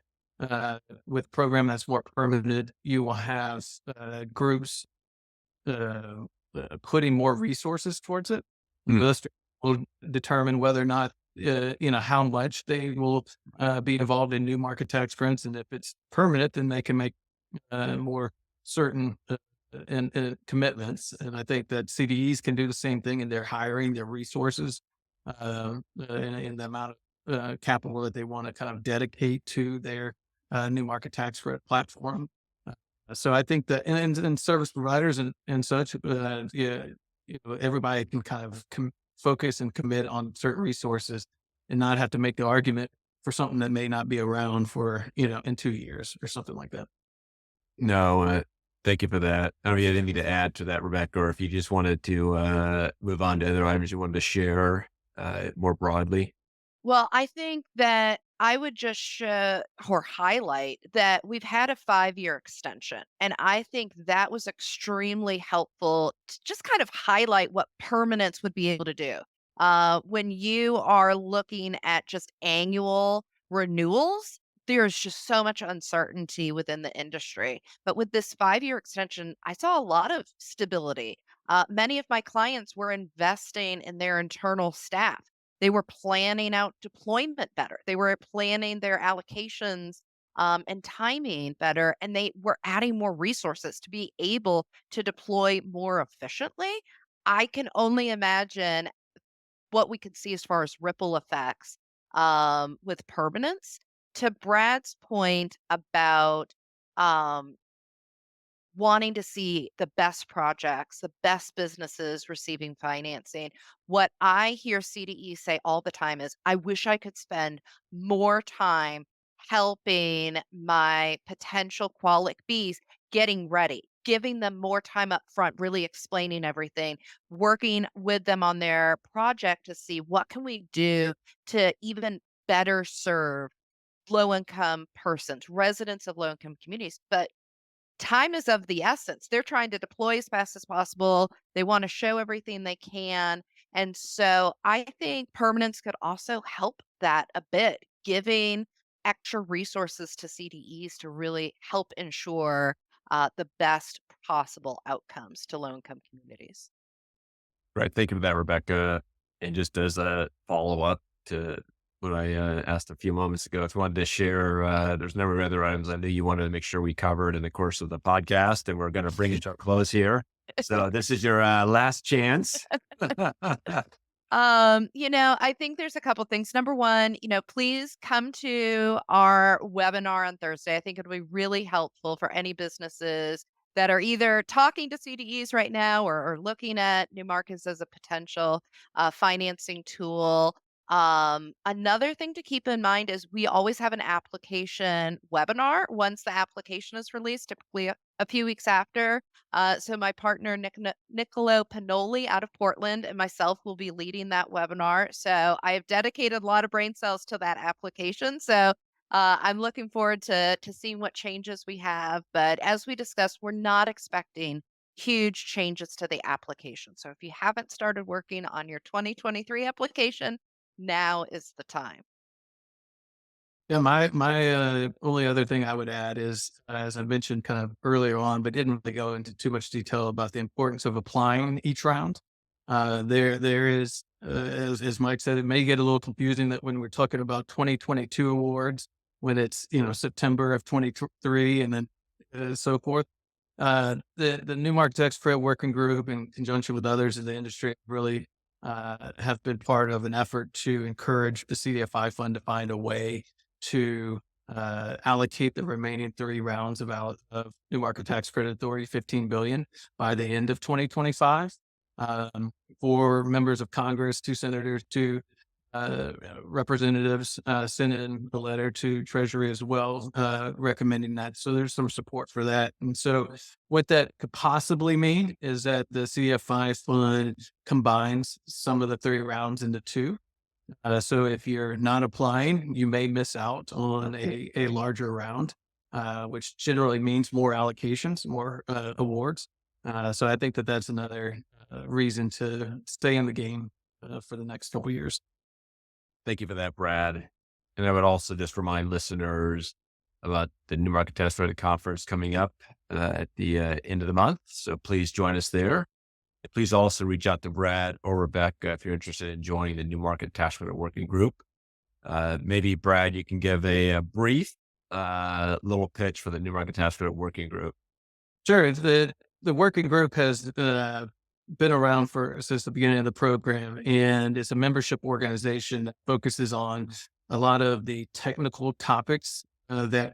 with a program that's more permanent, you will have groups putting more resources towards it. Those will determine whether or not, how much they will be involved in new market tax credits. And if it's permanent, then they can make more certain and commitments. And I think that CDEs can do the same thing in their hiring, their resources, in the amount of capital that they want to kind of dedicate to their new market tax credit platform. So I think that, and service providers and such, everybody can kind of focus and commit on certain resources and not have to make the argument for something that may not be around for, in 2 years or something like that. No, thank you for that. I don't know if you had anything to add to that, Rebecca, or if you just wanted to move on to other items you wanted to share more broadly. Well, I think that I would just show or highlight that we've had a 5-year extension. And I think that was extremely helpful to just kind of highlight what permanence would be able to do. When you are looking at just annual renewals, there's just so much uncertainty within the industry. But with this 5-year extension, I saw a lot of stability. Many of my clients were investing in their internal staff. They were planning out deployment better. They were planning their allocations and timing better, and they were adding more resources to be able to deploy more efficiently. I can only imagine what we could see as far as ripple effects with permanence. To Brad's point about um, wanting to see the best projects, the best businesses receiving financing. What I hear CDE say all the time is, I wish I could spend more time helping my potential qualifies getting ready, giving them more time up front, really explaining everything, working with them on their project to see what can we do to even better serve low income persons, residents of low income communities. But time is of the essence. They're trying to deploy as fast as possible. They want to show everything they can. And so I think permanence could also help that a bit, giving extra resources to CDEs to really help ensure the best possible outcomes to low income communities. Right. Thank you for that, Rebecca. And just as a follow up to what I asked a few moments ago, if you wanted to share, there's a number of other items I knew you wanted to make sure we covered in the course of the podcast, and we're going to bring it to a close here. So this is your last chance. I think there's a couple things. Number one, please come to our webinar on Thursday. I think it'll be really helpful for any businesses that are either talking to CDEs right now or looking at new markets as a potential financing tool. Another thing to keep in mind is we always have an application webinar once the application is released, typically a few weeks after. So my partner, Nicolo Panoli out of Portland, and myself will be leading that webinar. So I have dedicated a lot of brain cells to that application. So I'm looking forward to seeing what changes we have. But as we discussed, we're not expecting huge changes to the application. So if you haven't started working on your 2023 application, now is the time. Yeah, my only other thing I would add is, as I mentioned kind of earlier on, but didn't really go into too much detail about the importance of applying each round. There is, as Mike said, it may get a little confusing that when we're talking about 2022 awards, when it's September of 23 and then so forth. The New Market Tax Credit Working Group, in conjunction with others in the industry, really have been part of an effort to encourage the CDFI fund to find a way to allocate the remaining 3 rounds of New Market Tax Credit Authority, $15 billion by the end of 2025. For members of Congress, 2 senators, 2 representatives sent in a letter to Treasury as well, recommending that. So there's some support for that. And so what that could possibly mean is that the CDFI fund combines some of the 3 rounds into 2. So if you're not applying, you may miss out on a larger round, which generally means more allocations, more awards. So I think that that's another reason to stay in the game for the next couple of years. Thank you for that, Brad. And I would also just remind listeners about the New Market Tax Credit Conference coming up at the end of the month. So please join us there. And please also reach out to Brad or Rebecca if you're interested in joining the New Market Tax Credit Working Group. Maybe, Brad, you can give a brief little pitch for the New Market Tax Credit Working Group. Sure. The working group has been around since the beginning of the program, and it's a membership organization that focuses on a lot of the technical topics that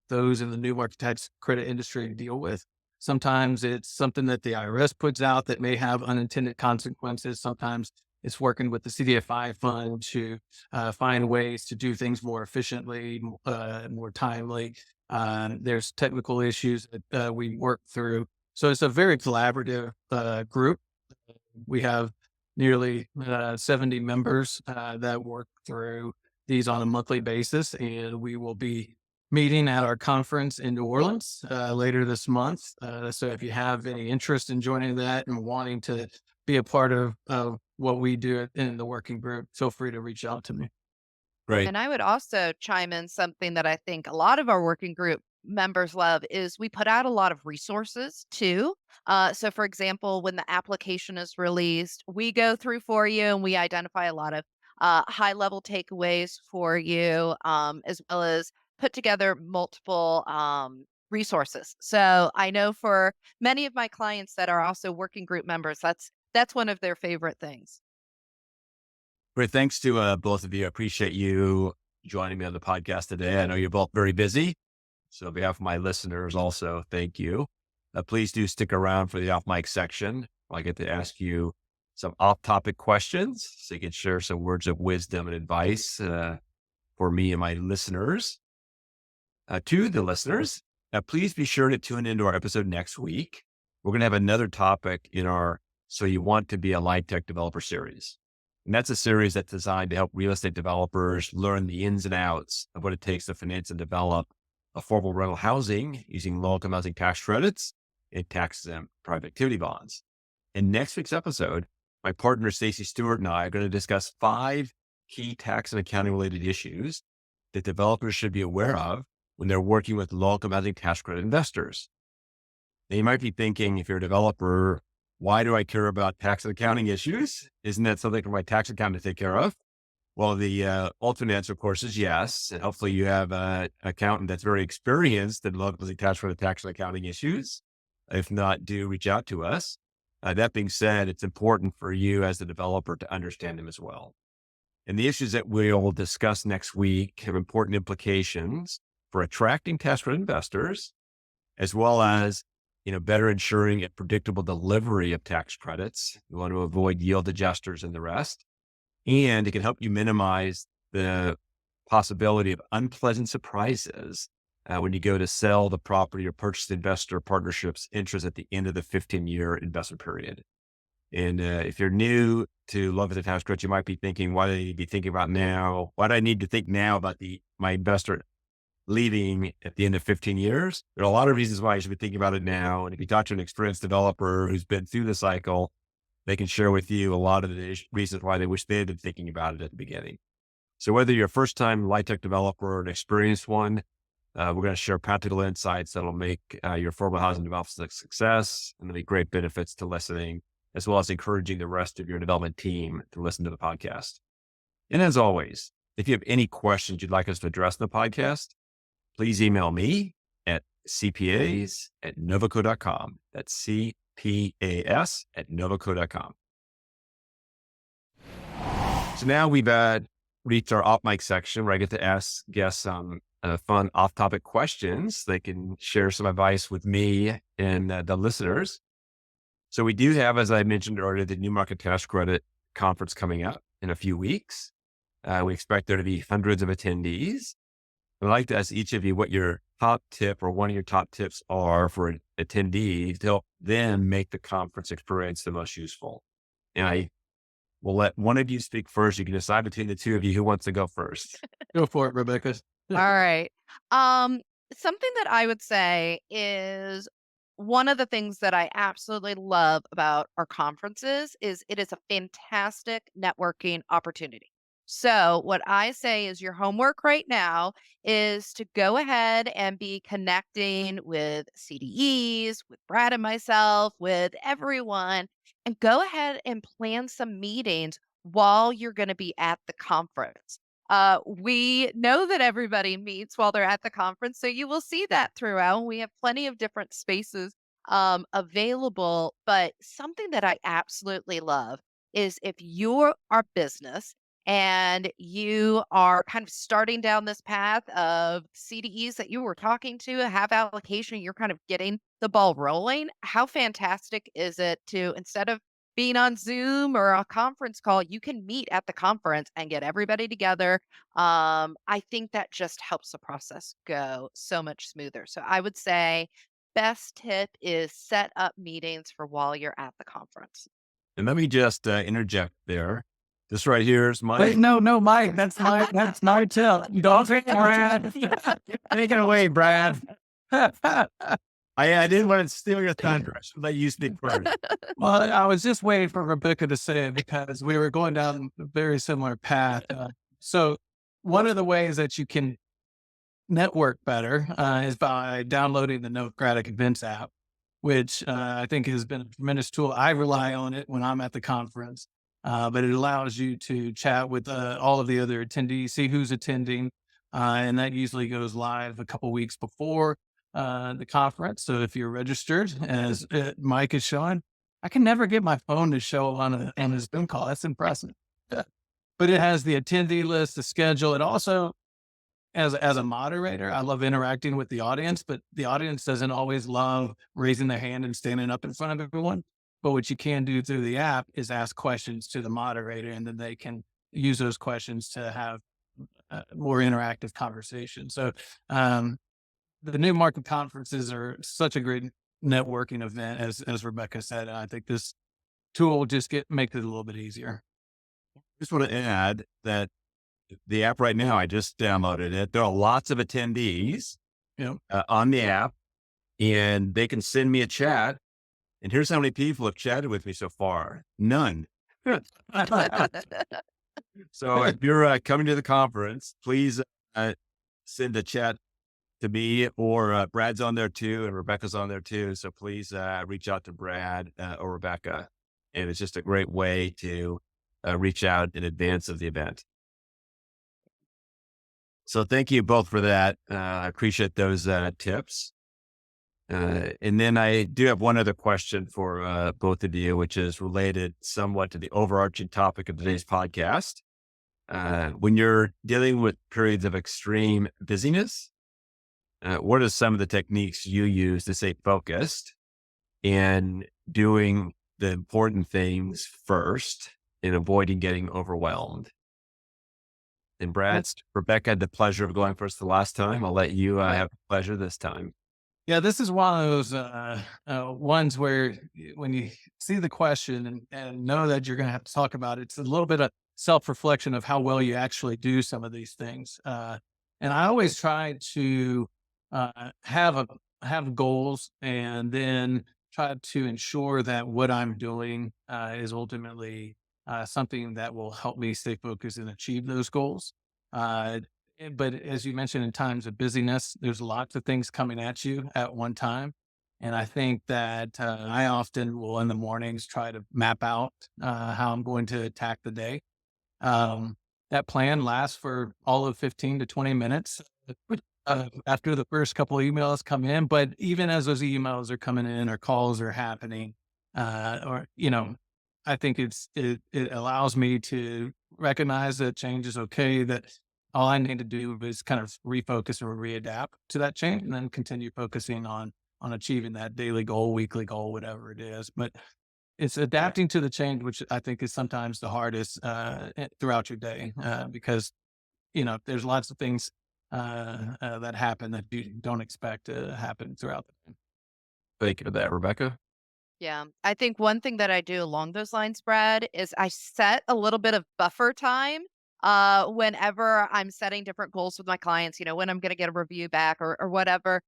those in the new market tax credit industry deal with. Sometimes it's something that the IRS puts out that may have unintended consequences. Sometimes it's working with the CDFI fund to find ways to do things more efficiently, more timely. There's technical issues that we work through. So it's a very collaborative group. We have nearly 70 members that work through these on a monthly basis, and we will be meeting at our conference in New Orleans later this month. So if you have any interest in joining that and wanting to be a part of what we do in the working group, feel free to reach out to me. Great. And I would also chime in something that I think a lot of our working group members love is we put out a lot of resources too. So for example, when the application is released, we go through for you and we identify a lot of high level takeaways for you, as well as put together multiple resources. So I know for many of my clients that are also working group members, that's one of their favorite things. Great. Thanks to both of you. I appreciate you joining me on the podcast today. I know you're both very busy. So on behalf of my listeners also, thank you. Please do stick around for the off mic section. I get to ask you some off topic questions so you can share some words of wisdom and advice for me and my listeners. To the listeners, please be sure to tune into our episode next week. We're going to have another topic in our So You Want to Be a LIHTC Developer series. And that's a series that's designed to help real estate developers learn the ins and outs of what it takes to finance and develop affordable rental housing using low-income housing tax credits and tax-exempt private activity bonds. In next week's episode, my partner Stacey Stewart and I are going to discuss 5 key tax and accounting related issues that developers should be aware of when they're working with low-income housing tax credit investors. Now, you might be thinking, if you're a developer, why do I care about tax and accounting issues? Isn't that something for my tax accountant to take care of? Well, the ultimate answer, of course, is yes. And hopefully you have an accountant that's very experienced in low-income housing tax credit tax and accounting issues. If not, do reach out to us. That being said, it's important for you as the developer to understand them as well. And the issues that we'll discuss next week have important implications for attracting tax credit investors, as well as better ensuring a predictable delivery of tax credits. You want to avoid yield adjusters and the rest. And it can help you minimize the possibility of unpleasant surprises when you go to sell the property or purchase the investor partnership's interest at the end of the 15-year investment period. And if you're new to love the tax credits, you might be thinking, why do I need to be thinking about now? Why do I need to think now about my investor leaving at the end of 15 years? There are a lot of reasons why you should be thinking about it now. And if you talk to an experienced developer who's been through the cycle, they can share with you a lot of the reasons why they wish they had been thinking about it at the beginning. So whether you're a first-time LIHTC developer or an experienced one, we're going to share practical insights that'll make your affordable housing development a success, and there'll be great benefits to listening, as well as encouraging the rest of your development team to listen to the podcast. And as always, if you have any questions you'd like us to address in the podcast, please email me at cpas@novoco.com. That's CPAS@novoco.com. So now we've reached our off mic section where I get to ask guests some fun off-topic questions. They can share some advice with me and the listeners. So we do have, as I mentioned earlier, the New Market Tax Credit Conference coming up in a few weeks. We expect there to be hundreds of attendees. I'd like to ask each of you what your top tip or one of your top tips are for attendees to help them make the conference experience the most useful. And I will let one of you speak first. You can decide between the two of you who wants to go first. Go for it, Rebecca. All right. Something that I would say is one of the things that I absolutely love about our conferences is it is a fantastic networking opportunity. So what I say is your homework right now is to go ahead and be connecting with CDEs, with Brad and myself, with everyone, and go ahead and plan some meetings while you're going to be at the conference. We know that everybody meets while they're at the conference, so you will see that throughout. We have plenty of different spaces available, but something that I absolutely love is if you're our business and you are kind of starting down this path of CDEs that you were talking to have allocation, you're kind of getting the ball rolling. How fantastic is it to, instead of being on Zoom or a conference call, you can meet at the conference and get everybody together. I think that just helps the process go so much smoother. So I would say best tip is set up meetings for while you're at the conference. And let me just interject there. This right here is my... Wait, no, Mike, that's my tip. Don't take it, Brad. Take it away, Brad. I didn't want to steal your thunder. I should let you speak first. Well, I was just waiting for Rebecca to say it because we were going down a very similar path. So one of the ways that you can network better is by downloading the Novogradac Events app, which I think has been a tremendous tool. I rely on it when I'm at the conference, but it allows you to chat with all of the other attendees, see who's attending, and that usually goes live a couple weeks before the conference. So if you're registered, as Mike is showing, I can never get my phone to show on a Zoom call. That's impressive. But it has the attendee list, the schedule. It also, as a moderator, I love interacting with the audience, but the audience doesn't always love raising their hand and standing up in front of everyone. But what you can do through the app is ask questions to the moderator, and then they can use those questions to have more interactive conversation. So the new market conferences are such a great networking event, as Rebecca said. And I think this tool will just make it a little bit easier. Just want to add that the app right now, I just downloaded it. There are lots of attendees on the app, and they can send me a chat. And here's how many people have chatted with me so far. None. So if you're coming to the conference, please send a chat to me, or Brad's on there too, and Rebecca's on there too. So please reach out to Brad or Rebecca. And it's just a great way to reach out in advance of the event. So thank you both for that. I appreciate those tips. And then I do have one other question for both of you, which is related somewhat to the overarching topic of today's podcast. When you're dealing with periods of extreme busyness, what are some of the techniques you use to stay focused and doing the important things first and avoiding getting overwhelmed? And Brad, Rebecca had the pleasure of going first the last time. I'll let you have the pleasure this time. Yeah, this is one of those ones where when you see the question and know that you're going to have to talk about it, it's a little bit of self-reflection of how well you actually do some of these things. And I always try to have goals, and then try to ensure that what I'm doing is ultimately something that will help me stay focused and achieve those goals. But as you mentioned, in times of busyness, there's lots of things coming at you at one time. And I think that I often will in the mornings try to map out how I'm going to attack the day. That plan lasts for all of 15 to 20 minutes after the first couple of emails come in. But even as those emails are coming in or calls are happening, I think it allows me to recognize that change is okay, that all I need to do is kind of refocus or readapt to that change, and then continue focusing on achieving that daily goal, weekly goal, whatever it is. But it's adapting to the change, which I think is sometimes the hardest throughout your day, because, there's lots of things that happen that you don't expect to happen throughout the day. Thank you for that, Rebecca. Yeah. I think one thing that I do along those lines, Brad, is I set a little bit of buffer time whenever I'm setting different goals with my clients, when I'm going to get a review back or whatever,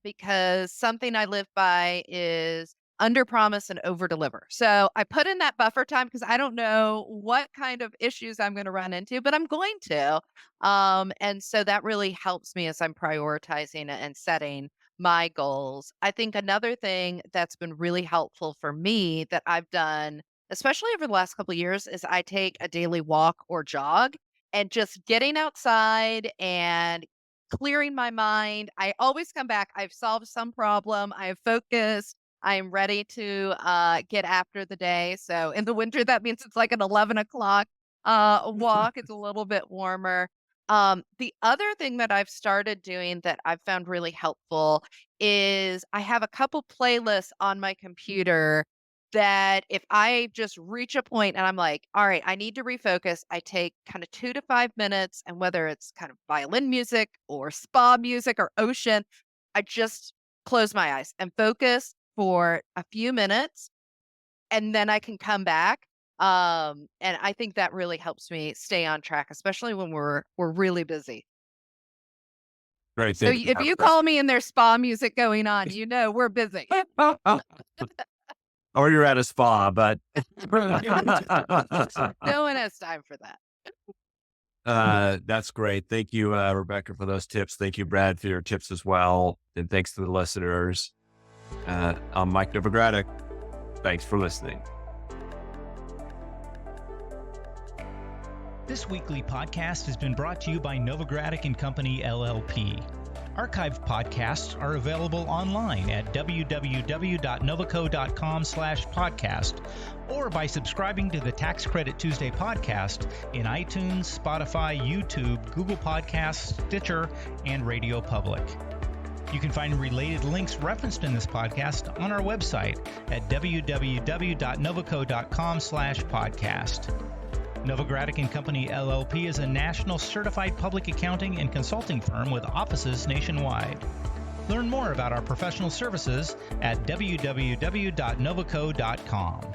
because something I live by is under promise and over deliver. So I put in that buffer time because I don't know what kind of issues I'm going to run into, but I'm going to. And so that really helps me as I'm prioritizing and setting my goals. I think another thing that's been really helpful for me that I've done, especially over the last couple of years, is I take a daily walk or jog, and just getting outside and clearing my mind. I always come back. I've solved some problem. I have focused. I am ready to get after the day. So in the winter, that means it's like an 11 o'clock walk. It's a little bit warmer. The other thing that I've started doing that I've found really helpful is I have a couple playlists on my computer that if I just reach a point and I'm like, all right, I need to refocus, I take kind of 2 to 5 minutes, and whether it's kind of violin music or spa music or ocean, I just close my eyes and focus for a few minutes, and then I can come back. And I think that really helps me stay on track, especially when we're really busy. Great. So if you call me and there's spa music going on, we're busy. Or you're at a spa, but no one has time for that. That's great. Thank you, Rebecca, for those tips. Thank you, Brad, for your tips as well. And thanks to the listeners. I'm Mike Novogradac. Thanks for listening. This weekly podcast has been brought to you by Novogradac and Company, LLP. Archived podcasts are available online at www.novoco.com/podcast, or by subscribing to the Tax Credit Tuesday podcast in iTunes, Spotify, YouTube, Google Podcasts, Stitcher, and Radio Public. You can find related links referenced in this podcast on our website at www.novoco.com/podcast. Novogradac & Company LLP is a national certified public accounting and consulting firm with offices nationwide. Learn more about our professional services at www.novaco.com.